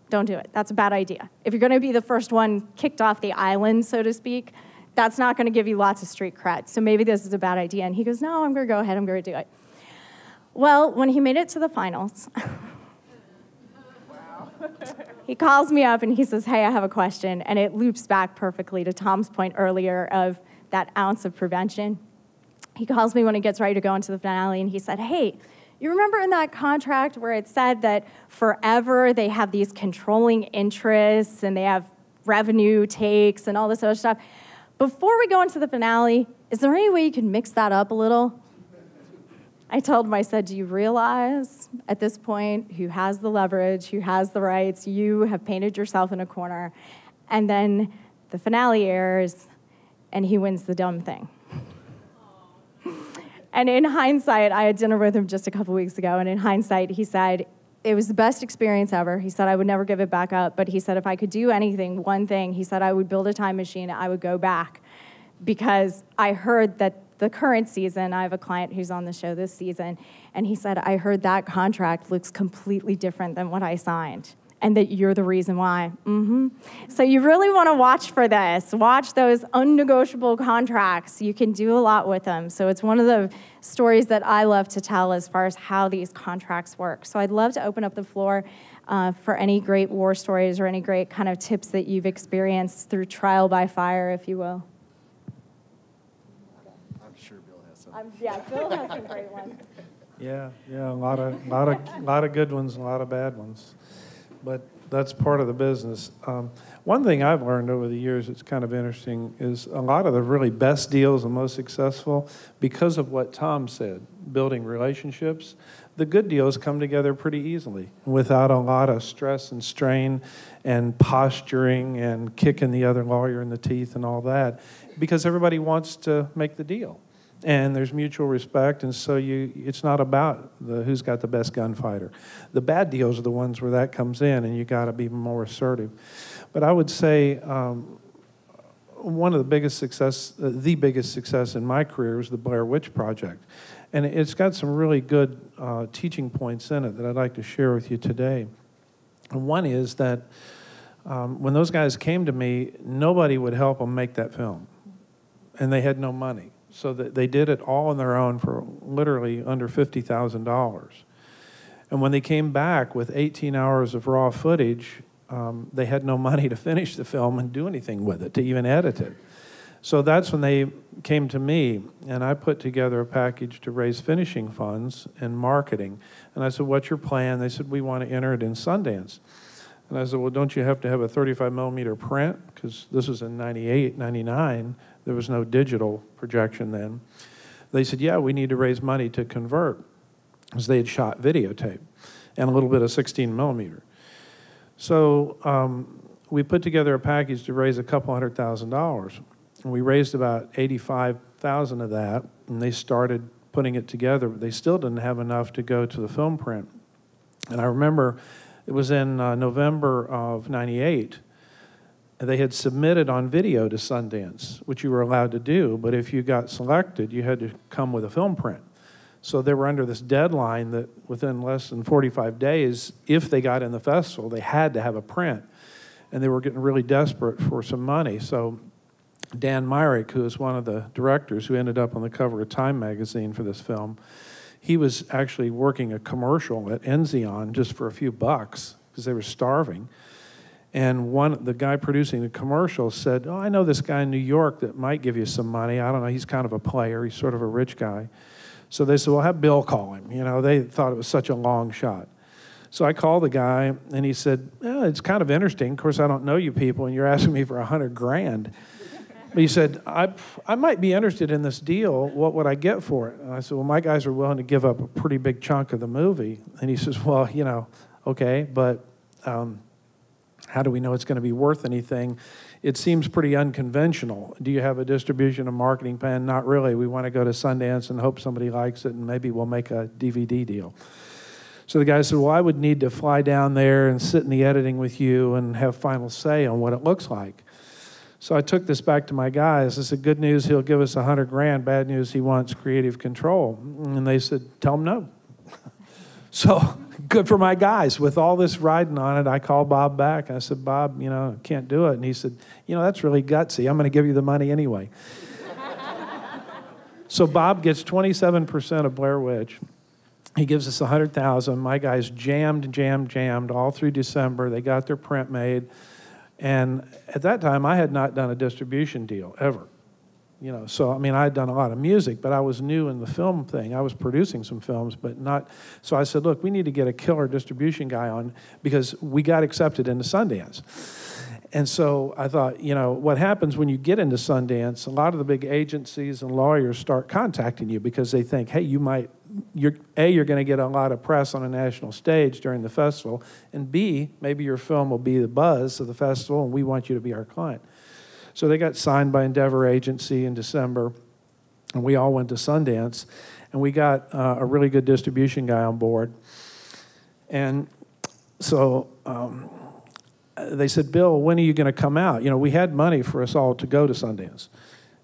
Don't do it. That's a bad idea. If you're going to be the first one kicked off the island, so to speak, that's not going to give you lots of street cred. So maybe this is a bad idea. And he goes, no, I'm going to go ahead. I'm going to do it. Well, when he made it to the finals, he calls me up and he says, hey, I have a question. And it loops back perfectly to Tom's point earlier of that ounce of prevention. He calls me when he gets ready to go into the finale, and he said, hey, you remember in that contract where it said that forever they have these controlling interests and they have revenue takes and all this other stuff? Before we go into the finale, is there any way you can mix that up a little? I told him, I said, do you realize at this point who has the leverage, who has the rights? You have painted yourself in a corner. And then the finale airs, and he wins the dumb thing. And in hindsight, I had dinner with him just a couple weeks ago, and in hindsight, he said, it was the best experience ever. He said, I would never give it back up, but he said, if I could do anything, one thing, he said, I would build a time machine, I would go back, because I heard that the current season, I have a client who's on the show this season, and he said, I heard that contract looks completely different than what I signed, and that you're the reason why. So you really want to watch for this. Watch those unnegotiable contracts. You can do a lot with them. So it's one of the stories that I love to tell as far as how these contracts work. So I'd love to open up the floor for any great war stories or any great kind of tips that you've experienced through trial by fire, if you will. I'm sure Bill has some. Yeah, Bill has some great ones. Yeah, a lot of good ones, and a lot of bad ones. But that's part of the business. One thing I've learned over the years that's kind of interesting is a lot of the really best deals and most successful, because of what Tom said, building relationships, the good deals come together pretty easily without a lot of stress and strain and posturing and kicking the other lawyer in the teeth and all that, because everybody wants to make the deal. And there's mutual respect, and so it's not about who's got the best gunfighter. The bad deals are the ones where that comes in, and you got to be more assertive. But I would say one of the biggest success in my career was the Blair Witch Project, and it's got some really good teaching points in it that I'd like to share with you today. And one is that when those guys came to me, nobody would help them make that film, and they had no money. So that they did it all on their own for literally under $50,000. And when they came back with 18 hours of raw footage, they had no money to finish the film and do anything with it, to even edit it. So that's when they came to me, and I put together a package to raise finishing funds and marketing. And I said, what's your plan? They said, we want to enter it in Sundance. And I said, well, don't you have to have a 35 millimeter print? Because this was in 98, 99. There was no digital projection then. They said, yeah, we need to raise money to convert, because they had shot videotape and a little bit of 16 millimeter. So we put together a package to raise a couple $100,000. And we raised about 85,000 of that, and they started putting it together, but they still didn't have enough to go to the film print. And I remember it was in November of 98. They had submitted on video to Sundance, which you were allowed to do, but if you got selected, you had to come with a film print. So they were under this deadline that within less than 45 days, if they got in the festival, they had to have a print. And they were getting really desperate for some money. So Dan Myrick, who is one of the directors who ended up on the cover of Time magazine for this film, he was actually working a commercial at Enzion just for a few bucks because they were starving. And the guy producing the commercial said, oh, I know this guy in New York that might give you some money. I don't know, he's kind of a player. He's sort of a rich guy. So they said, well, have Bill call him. You know, they thought it was such a long shot. So I called the guy, and he said, yeah, it's kind of interesting. Of course, I don't know you people, and you're asking me for $100,000. But he said, I might be interested in this deal. What would I get for it? And I said, well, my guys are willing to give up a pretty big chunk of the movie. And he says, well, you know, okay, but how do we know it's going to be worth anything? It seems pretty unconventional. Do you have a distribution and marketing plan? Not really. We want to go to Sundance and hope somebody likes it, and maybe we'll make a DVD deal. So the guy said, well, I would need to fly down there and sit in the editing with you and have final say on what it looks like. So I took this back to my guys. I said, good news, he'll give us $100,000. Bad news, he wants creative control. And they said, tell him no. So good for my guys. With all this riding on it, I called Bob back. I said, Bob, you know, can't do it. And he said, you know, that's really gutsy. I'm going to give you the money anyway. So Bob gets 27% of Blair Witch. He gives us $100,000. My guys jammed all through December. They got their print made. And at that time, I had not done a distribution deal ever. You know, so, I mean, I had done a lot of music, but I was new in the film thing. I was producing some films, but not. So I said, look, we need to get a killer distribution guy on because we got accepted into Sundance. And so I thought, you know, what happens when you get into Sundance, a lot of the big agencies and lawyers start contacting you because they think, hey, you're going to get a lot of press on a national stage during the festival, and B, maybe your film will be the buzz of the festival, and we want you to be our client. So they got signed by Endeavor Agency in December, and we all went to Sundance, and we got a really good distribution guy on board. And so they said, Bill, when are you going to come out? You know, we had money for us all to go to Sundance.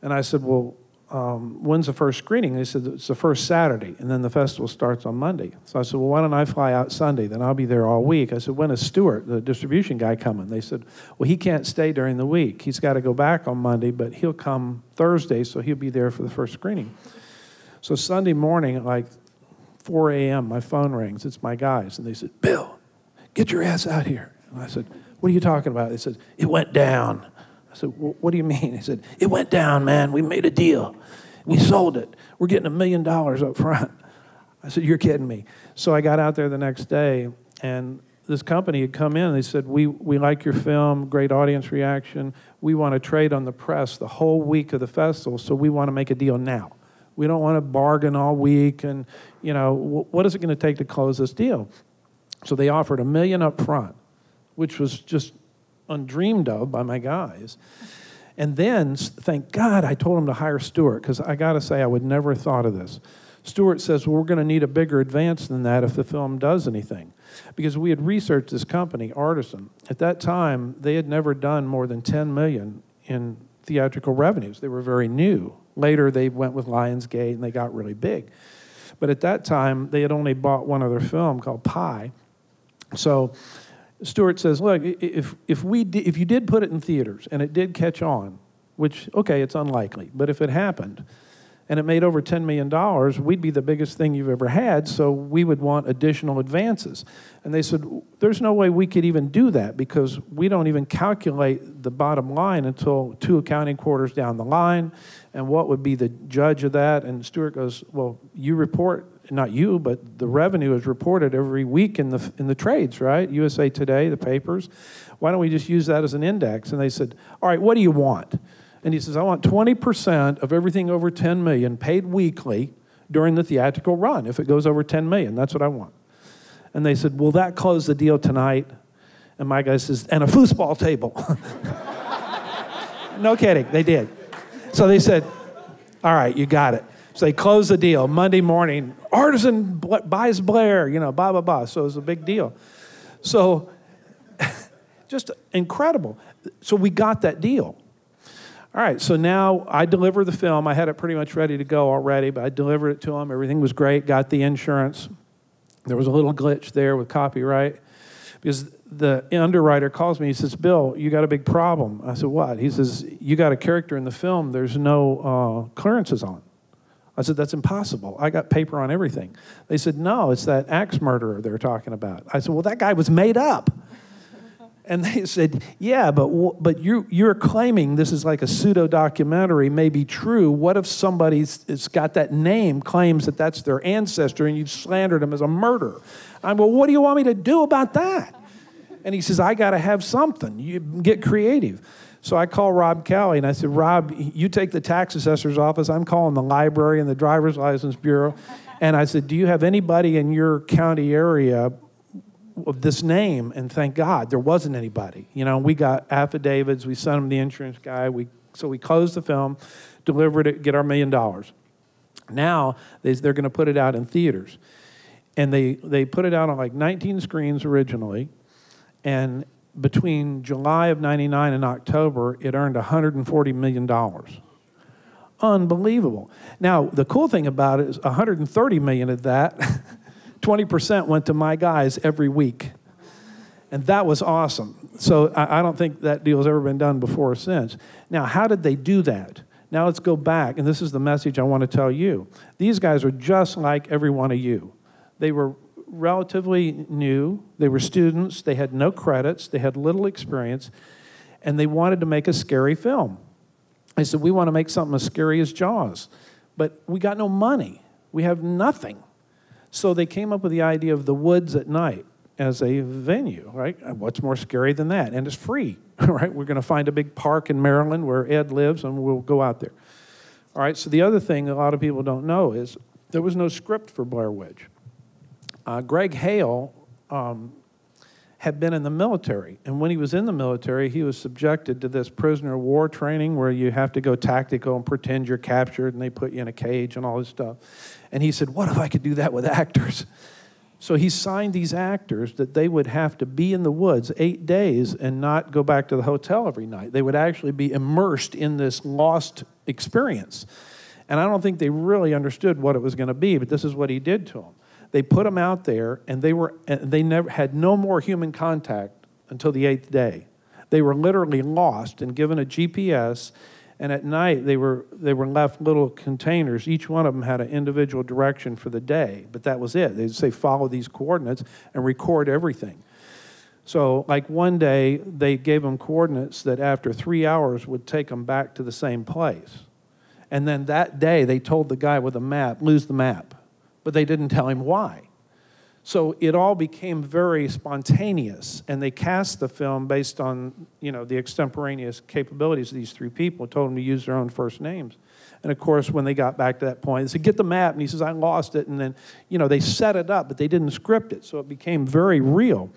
And I said, well, when's the first screening? They said, it's the first Saturday, and then the festival starts on Monday. So I said, well, why don't I fly out Sunday? Then I'll be there all week. I said, when is Stuart, the distribution guy, coming? They said, well, he can't stay during the week. He's got to go back on Monday, but he'll come Thursday, so he'll be there for the first screening. So Sunday morning at like 4 a.m., my phone rings. It's my guys, and they said, Bill, get your ass out here. And I said, what are you talking about? They said, it went down. I said, well, what do you mean? He said, it went down, man. We made a deal. We sold it. We're getting $1 million up front. I said, you're kidding me. So I got out there the next day, and this company had come in, and they said, we like your film, great audience reaction. We want to trade on the press the whole week of the festival, so we want to make a deal now. We don't want to bargain all week, and, you know, what is it going to take to close this deal? So they offered $1 million up front, which was just undreamed of by my guys. And then, thank God, I told him to hire Stuart, because I got to say, I would never have thought of this. Stuart says, well, we're going to need a bigger advance than that if the film does anything. Because we had researched this company, Artisan. At that time, they had never done more than $10 million in theatrical revenues. They were very new. Later, they went with Lionsgate, and they got really big. But at that time, they had only bought one other film called Pi. So Stuart says, look, if you did put it in theaters and it did catch on, which, okay, it's unlikely, but if it happened and it made over $10 million, we'd be the biggest thing you've ever had, so we would want additional advances. And they said, there's no way we could even do that because we don't even calculate the bottom line until 2 accounting quarters down the line, and what would be the judge of that? And Stuart goes, well, you report, not you, but the revenue is reported every week in the trades, right? USA Today, the papers. Why don't we just use that as an index? And they said, all right, what do you want? And he says, I want 20% of everything over $10 million paid weekly during the theatrical run. If it goes over $10 million, that's what I want. And they said, will that close the deal tonight? And my guy says, and a foosball table. No kidding, they did. So they said, all right, you got it. So they closed the deal. Monday morning, Artisan buys Blair, you know, blah, blah, blah. So it was a big deal. So just incredible. So we got that deal. All right, so now I deliver the film. I had it pretty much ready to go already, but I delivered it to him. Everything was great, got the insurance. There was a little glitch there with copyright because the underwriter calls me. He says, Bill, you got a big problem. I said, what? He says, you got a character in the film there's no clearances on. I said, that's impossible. I got paper on everything. They said, no, it's that axe murderer they're talking about. I said, well, that guy was made up. And they said, yeah, but you're claiming this is like a pseudo-documentary, may be true. What if somebody's got that name, claims that that's their ancestor, and you've slandered them as a murderer? Well, what do you want me to do about that? And he says, I got to have something. You get creative. So I call Rob Kelly, and I said, Rob, you take the tax assessor's office. I'm calling the library and the driver's license bureau. And I said, do you have anybody in your county area of this name? And thank God there wasn't anybody. We got affidavits, we sent them the insurance guy, so we closed the film, delivered it, get our $1 million. Now they're going to put it out in theaters. And they put it out on like 19 screens originally, and between July of '99 and October, it earned $140 million. Unbelievable. Now, the cool thing about it is $130 million of that 20% went to my guys every week. And that was awesome. So I don't think that deal has ever been done before or since. Now, how did they do that? Now let's go back, and this is the message I want to tell you. These guys are just like every one of you. They were relatively new. They were students. They had no credits. They had little experience. And they wanted to make a scary film. They said, we want to make something as scary as Jaws. But we got no money. We have nothing. So they came up with the idea of the woods at night as a venue, right? What's more scary than that? And it's free, right? We're going to find a big park in Maryland where Ed lives, and we'll go out there. All right, so the other thing a lot of people don't know is there was no script for Blair Witch. Greg Hale had been in the military, and when he was in the military, he was subjected to this prisoner of war training where you have to go tactical and pretend you're captured, and they put you in a cage and all this stuff. And he said, what if I could do that with actors? So he signed these actors that they would have to be in the woods 8 days and not go back to the hotel every night. They would actually be immersed in this lost experience. And I don't think they really understood what it was going to be, but this is what he did to them. They put them out there, and they never had no more human contact until the 8th day. They were literally lost and given a GPS, and at night they were left little containers. Each one of them had an individual direction for the day, but that was it. They'd say, follow these coordinates and record everything. So like one day, they gave them coordinates that after 3 hours would take them back to the same place. And then that day, they told the guy with a map, lose the map. But they didn't tell him why. So it all became very spontaneous, and they cast the film based on, the extemporaneous capabilities of these three people, told them to use their own first names. And of course, when they got back to that point, they said, get the map, and he says, I lost it, and then, they set it up, but they didn't script it, so it became very real.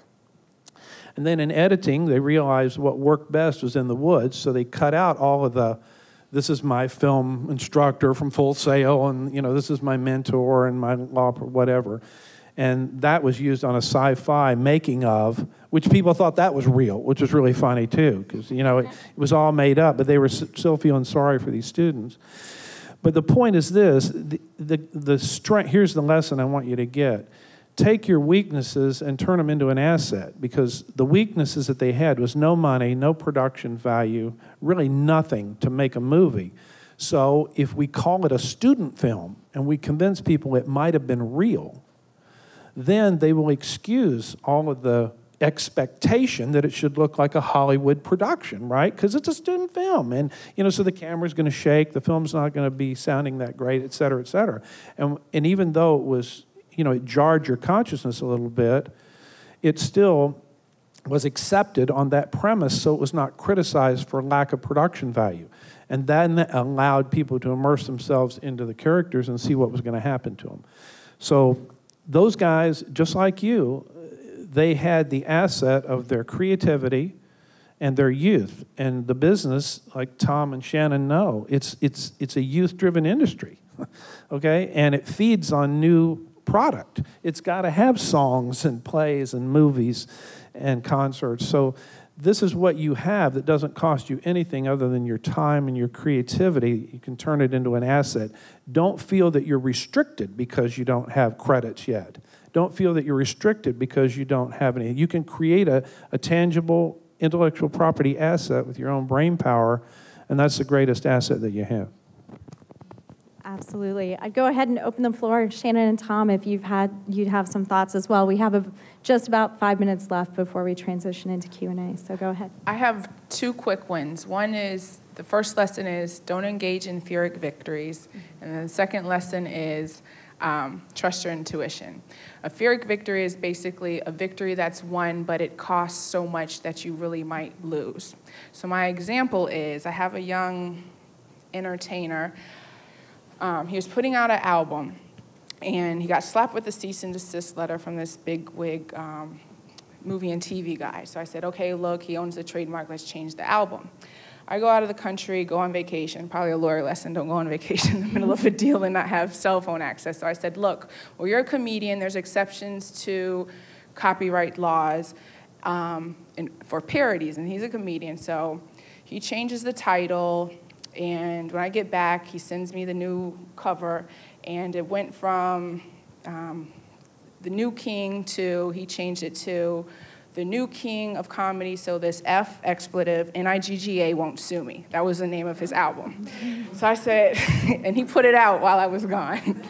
And then in editing, they realized what worked best was in the woods, so they cut out all of the, this is my film instructor from Full Sail, and this is my mentor and my law, whatever. And that was used on a sci-fi making of, which people thought that was real, which was really funny too, because it was all made up, but they were still feeling sorry for these students. But the point is this: the strength. Here's the lesson I want you to get. Take your weaknesses and turn them into an asset, because the weaknesses that they had was no money, no production value, really nothing to make a movie. So if we call it a student film and we convince people it might have been real, then they will excuse all of the expectation that it should look like a Hollywood production, right? Because it's a student film, and so the camera's going to shake, the film's not going to be sounding that great, et cetera, et cetera. And even though it was, it jarred your consciousness a little bit, it still was accepted on that premise, so it was not criticized for lack of production value. And then allowed people to immerse themselves into the characters and see what was going to happen to them. So those guys, just like you, they had the asset of their creativity and their youth. And the business, like Tom and Shannon know, it's a youth-driven industry, okay? And it feeds on new product. It's got to have songs and plays and movies and concerts. So this is what you have that doesn't cost you anything other than your time and your creativity. You can turn it into an asset. Don't feel that you're restricted because you don't have credits yet. Don't feel that you're restricted because you don't have any. You can create a tangible intellectual property asset with your own brain power, and that's the greatest asset that you have. Absolutely. I'd go ahead and open the floor. Shannon and Tom, if you'd have some thoughts as well. We have just about 5 minutes left before we transition into Q&A, so go ahead. I have two quick ones. One is, the first lesson is don't engage in Pyrrhic victories. And then the second lesson is trust your intuition. A Pyrrhic victory is basically a victory that's won, but it costs so much that you really might lose. So my example is, I have a young entertainer. He was putting out an album, and he got slapped with a cease and desist letter from this big wig movie and TV guy. So I said, okay, look, he owns the trademark, let's change the album. I go out of the country, go on vacation, probably a lawyer lesson, don't go on vacation in the middle of a deal and not have cell phone access. So I said, look, well, you're a comedian, there's exceptions to copyright laws for parodies, and he's a comedian, so he changes the title. And when I get back, he sends me the new cover, and it went from the new king to, he changed it to the new king of comedy, so this F expletive, N-I-G-G-A, won't sue me. That was the name of his album. So I said, and he put it out while I was gone.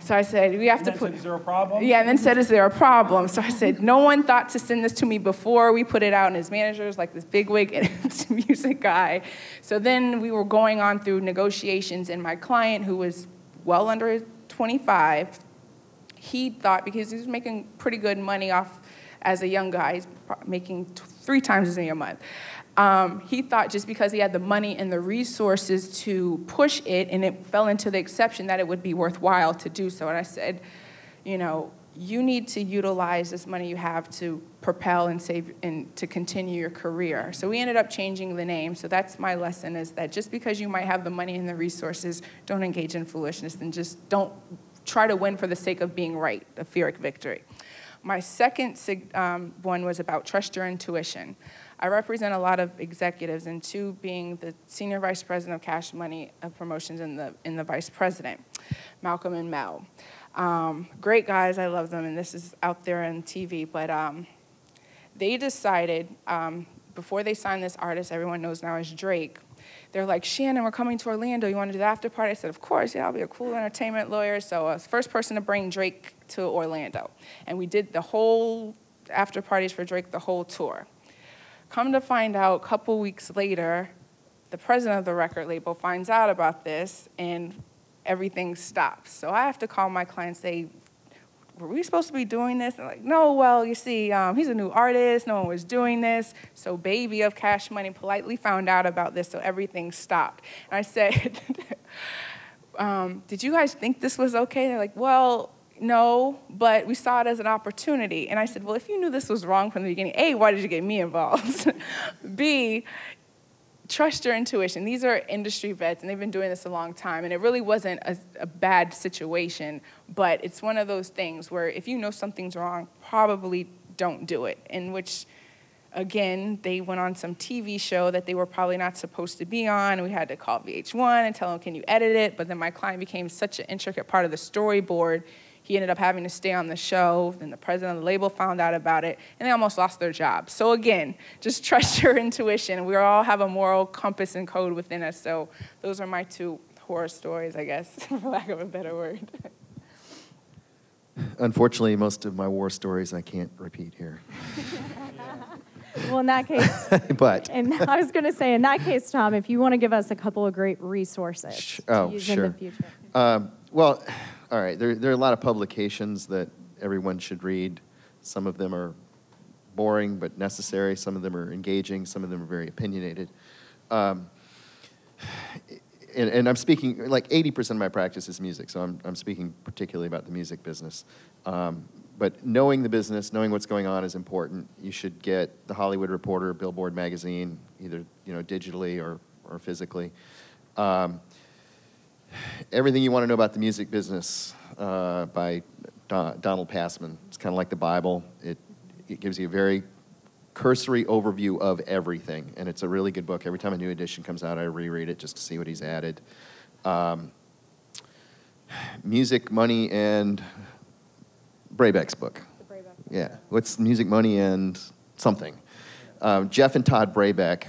So I said, we have to put... Is there a problem? Yeah, and then said, is there a problem? So I said, no one thought to send this to me before we put it out, and his manager's like this bigwig and music guy. So then we were going on through negotiations, and my client, who was well under 25, he thought, because he was making pretty good money off as a young guy, he's making 3 times as many a month. He thought just because he had the money and the resources to push it, and it fell into the exception, that it would be worthwhile to do so. And I said, you know, you need to utilize this money you have to propel and save and to continue your career. So we ended up changing the name. So that's my lesson, is that just because you might have the money and the resources, don't engage in foolishness, and just don't try to win for the sake of being right, a Pyrrhic victory. My second one was about trust your intuition. I represent a lot of executives, and 2 being the senior vice president of cash money promotions in the vice president, Malcolm and Mel. Great guys, I love them, and this is out there on TV, but they decided, before they signed this artist everyone knows now as Drake, they're like, Shannon, we're coming to Orlando. You want to do the after party? I said, of course, yeah, I'll be a cool entertainment lawyer. So I was the first person to bring Drake to Orlando. And we did the whole after parties for Drake, the whole tour. Come to find out, a couple weeks later, the president of the record label finds out about this, and everything stops. So I have to call my client and say, were we supposed to be doing this? They're like, no, well, you see, he's a new artist. No one was doing this. So Baby of Cash Money politely found out about this, so everything stopped. And I said, did you guys think this was okay? They're like, well, no, but we saw it as an opportunity. And I said, well, if you knew this was wrong from the beginning, A, why did you get me involved? B, trust your intuition. These are industry vets, and they've been doing this a long time, and it really wasn't a bad situation, but it's one of those things where if you know something's wrong, probably don't do it, in which, again, they went on some TV show that they were probably not supposed to be on, and we had to call VH1 and tell them, can you edit it? But then my client became such an intricate part of the storyboard, he ended up having to stay on the show, and the president of the label found out about it, and they almost lost their job. So again, just trust your intuition. We all have a moral compass and code within us, so those are my 2 horror stories, I guess, for lack of a better word. Unfortunately, most of my war stories I can't repeat here. Well, in that case, but and I was going to say, in that case, Tom, if you want to give us a couple of great resources to use in the future. Well, all right, there are a lot of publications that everyone should read. Some of them are boring but necessary. Some of them are engaging. Some of them are very opinionated. And I'm speaking, like 80% of my practice is music, so I'm speaking particularly about the music business. But knowing the business, knowing what's going on is important. You should get The Hollywood Reporter, Billboard magazine, either digitally or physically. Everything you want to know about the music business by Donald Passman. It's kind of like the Bible. It gives you a very cursory overview of everything, and it's a really good book. Every time a new edition comes out, I reread it just to see what he's added. Music, Money, and Brabeck's book. Yeah, what's Music, Money, and something. Jeff and Todd Brabeck.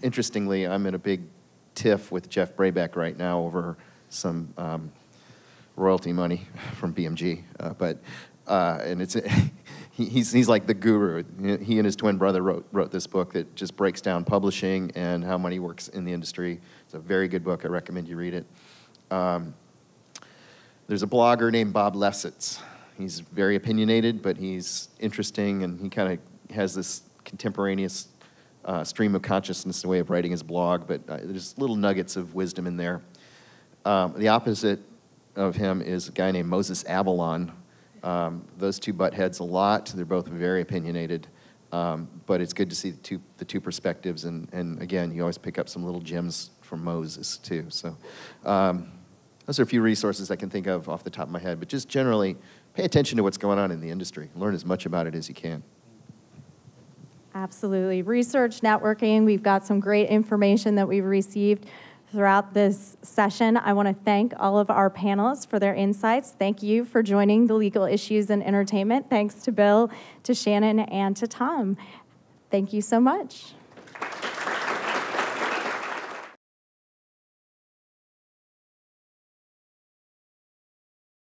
Interestingly, I'm in a big tiff with Jeff Brabeck right now over some royalty money from BMG, and it's he's like the guru. He and his twin brother wrote this book that just breaks down publishing and how money works in the industry. It's a very good book. I recommend you read it. There's a blogger named Bob Lessitz. He's very opinionated, but he's interesting, and he kind of has this contemporaneous stream of consciousness, the way of writing his blog, but there's little nuggets of wisdom in there. The opposite of him is a guy named Moses Avalon. Those two butt heads a lot. They're both very opinionated, but it's good to see the two perspectives, and again, you always pick up some little gems from Moses, too. So those are a few resources I can think of off the top of my head, but just generally, pay attention to what's going on in the industry. Learn as much about it as you can. Absolutely. Research, networking, we've got some great information that we've received throughout this session. I want to thank all of our panelists for their insights. Thank you for joining the Legal Issues in Entertainment. Thanks to Bill, to Shannon, and to Tom. Thank you so much.